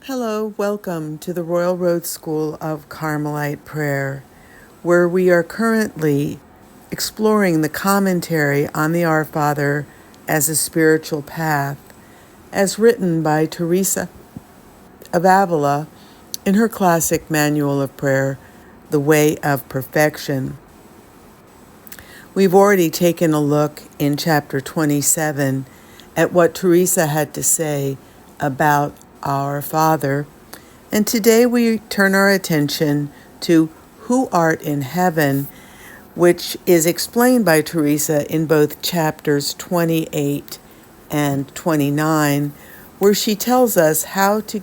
Hello, welcome to the Royal Road School of Carmelite Prayer, where we are currently exploring the commentary on the Our Father as a spiritual path, as written by Teresa of Avila in her classic manual of prayer, The Way of Perfection. We've already taken a look in chapter 27 at what Teresa had to say about our Father, and today we turn our attention to Who Art in Heaven, which is explained by Teresa in both chapters 28 and 29, where she tells us how to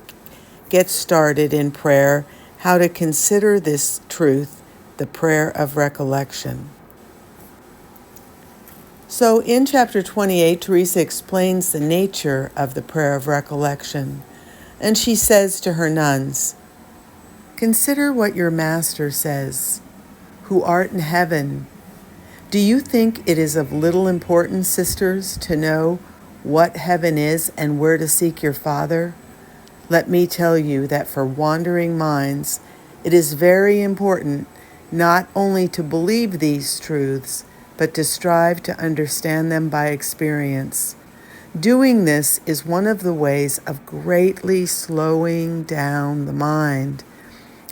get started in prayer, how to consider this truth, the prayer of recollection. So in chapter 28, Teresa explains the nature of the prayer of recollection, and she says to her nuns, "Consider what your Master says, who art in heaven. Do you think it is of little importance, sisters, to know what heaven is and where to seek your Father? Let me tell you that for wandering minds, it is very important not only to believe these truths, but to strive to understand them by experience. Doing this is one of the ways of greatly slowing down the mind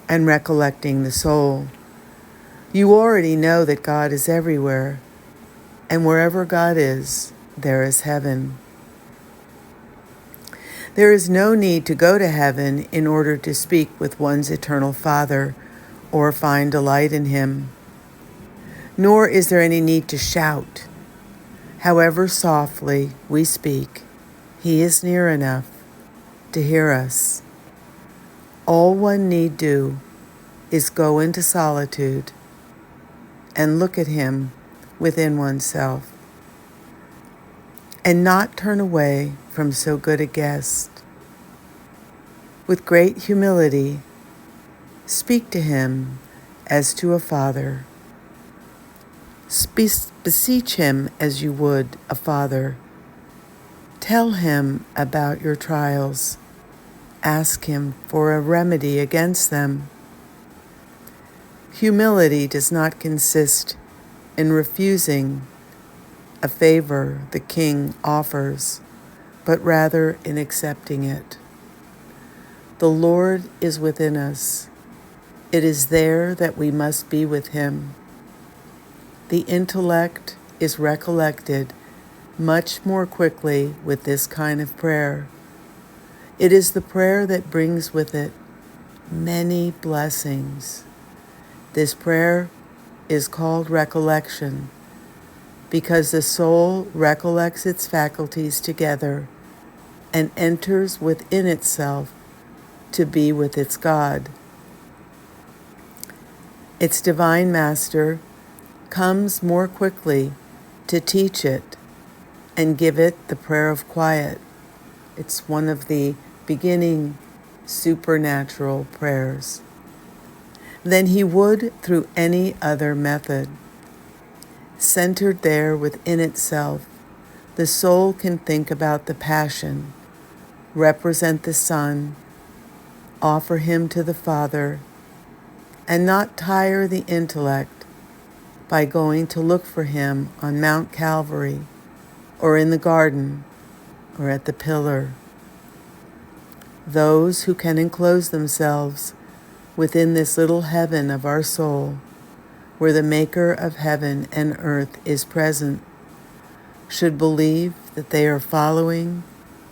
and recollecting the soul. You already know that God is everywhere, and wherever God is, there is heaven. There is no need to go to heaven in order to speak with one's eternal Father or find delight in Him. Nor is there any need to shout. However softly we speak, He is near enough to hear us. All one need do is go into solitude and look at Him within oneself, and not turn away from so good a guest. With great humility, speak to Him as to a father. Beseech Him as you would a father. Tell Him about your trials. Ask Him for a remedy against them. Humility does not consist in refusing a favor the King offers, but rather in accepting it. The Lord is within us. It is there that we must be with Him. The intellect is recollected much more quickly with this kind of prayer. It is the prayer that brings with it many blessings. This prayer is called recollection because the soul recollects its faculties together and enters within itself to be with its God. Its divine master comes more quickly to teach it and give it the prayer of quiet. It's one of the beginning supernatural prayers than he would through any other method. Centered there within itself, the soul can think about the Passion, represent the Son, offer Him to the Father, and not tire the intellect by going to look for Him on Mount Calvary, or in the garden, or at the pillar. Those who can enclose themselves within this little heaven of our soul, where the Maker of heaven and earth is present, should believe that they are following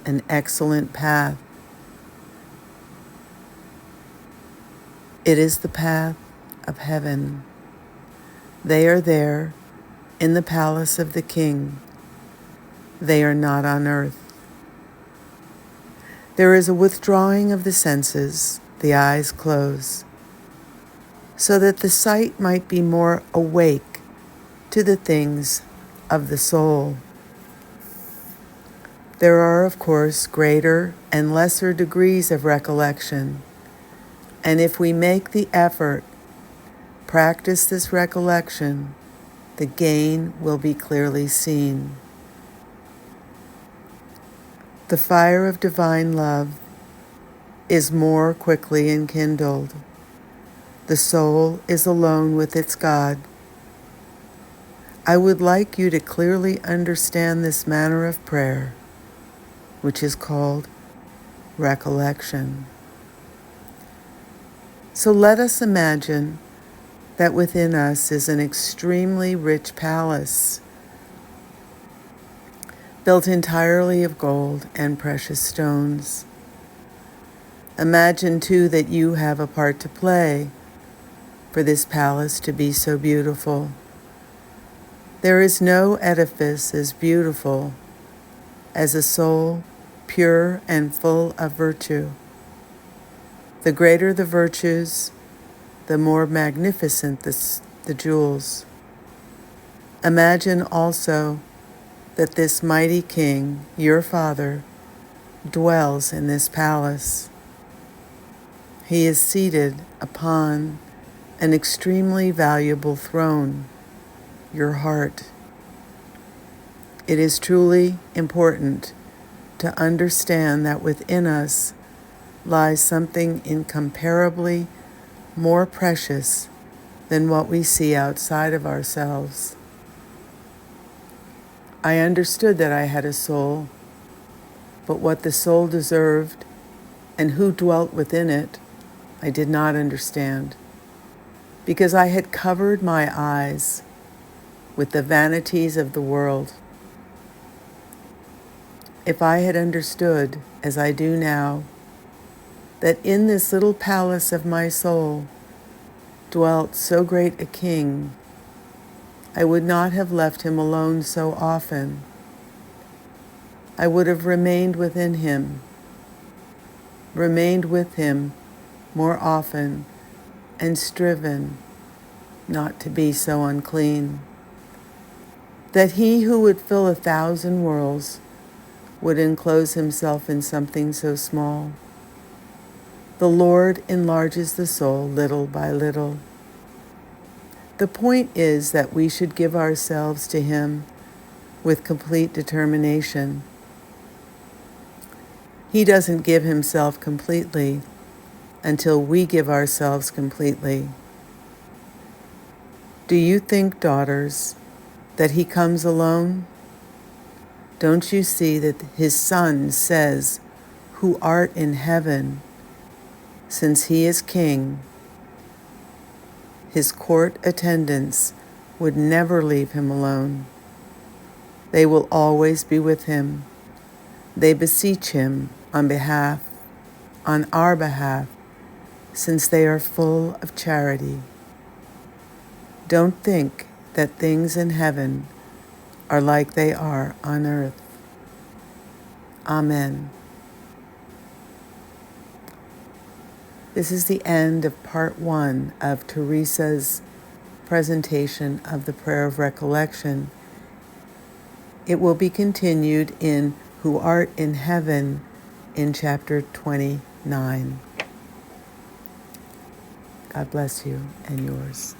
an excellent path. It is the path of heaven. They are there in the palace of the King. They are not on earth. There is a withdrawing of the senses, the eyes close, so that the sight might be more awake to the things of the soul. There are, of course, greater and lesser degrees of recollection, and if we make the effort, practice this recollection, the gain will be clearly seen. The fire of divine love is more quickly enkindled. The soul is alone with its God. I would like you to clearly understand this manner of prayer, which is called recollection. So let us imagine that within us is an extremely rich palace, built entirely of gold and precious stones. Imagine too that you have a part to play for this palace to be so beautiful. There is no edifice as beautiful as a soul pure and full of virtue. The greater the virtues, the more magnificent the jewels. Imagine also that this mighty king, your father, dwells in this palace. He is seated upon an extremely valuable throne, your heart. It is truly important to understand that within us lies something incomparably more precious than what we see outside of ourselves. I understood that I had a soul, but what the soul deserved and who dwelt within it, I did not understand, because I had covered my eyes with the vanities of the world. If I had understood, as I do now, that in this little palace of my soul dwelt so great a king, I would not have left him alone so often. I would have remained with him more often, and striven not to be so unclean. That he who would fill 1,000 worlds would enclose himself in something so small. The Lord enlarges the soul little by little. The point is that we should give ourselves to him with complete determination. He doesn't give himself completely until we give ourselves completely. Do you think, daughters, that he comes alone? Don't you see that his Son says, "Who art in heaven," since he is king? His court attendants would never leave him alone. They will always be with him. They beseech him on our behalf, since they are full of charity. Don't think that things in heaven are like they are on earth. Amen. This is the end of part 1 of Teresa's presentation of the Prayer of Recollection. It will be continued in Who Art in Heaven in chapter 29. God bless you and yours.